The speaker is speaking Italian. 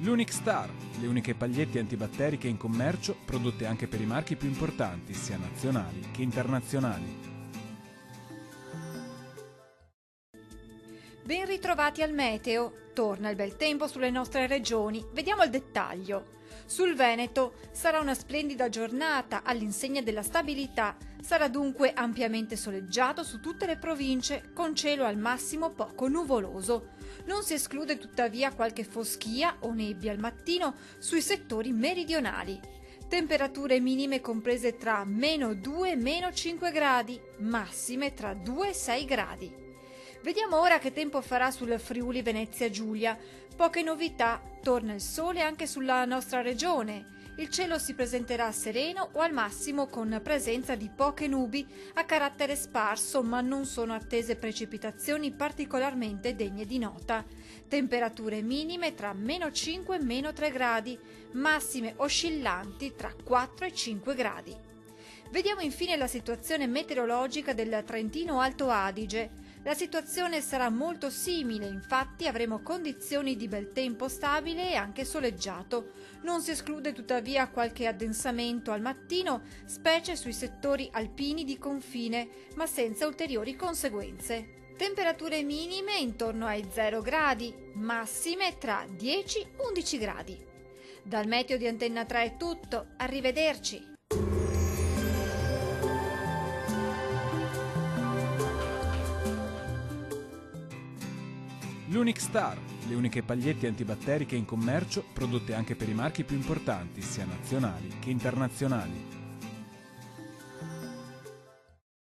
L'Unic Star, le uniche pagliette antibatteriche in commercio, prodotte anche per i marchi più importanti, sia nazionali che internazionali. Ben ritrovati al meteo. Torna il bel tempo sulle nostre regioni. Vediamo il dettaglio. Sul Veneto sarà una splendida giornata all'insegna della stabilità. Sarà dunque ampiamente soleggiato su tutte le province, con cielo al massimo poco nuvoloso. Non si esclude tuttavia qualche foschia o nebbia al mattino sui settori meridionali. Temperature minime comprese tra -2 e -5 gradi, massime tra 2 e 6 gradi. Vediamo ora che tempo farà sul Friuli Venezia Giulia. Poche novità, torna il sole anche sulla nostra regione. Il cielo si presenterà sereno o al massimo con presenza di poche nubi a carattere sparso, ma non sono attese precipitazioni particolarmente degne di nota. Temperature minime tra -5 e -3 gradi, massime oscillanti tra 4 e 5 gradi. Vediamo infine la situazione meteorologica del Trentino Alto Adige. La situazione sarà molto simile, infatti avremo condizioni di bel tempo stabile e anche soleggiato. Non si esclude tuttavia qualche addensamento al mattino, specie sui settori alpini di confine, ma senza ulteriori conseguenze. Temperature minime intorno ai 0 gradi, massime tra 10 e 11 gradi. Dal meteo di Antenna 3 è tutto, arrivederci! L'Unic Star, le uniche pagliette antibatteriche in commercio, prodotte anche per i marchi più importanti, sia nazionali che internazionali.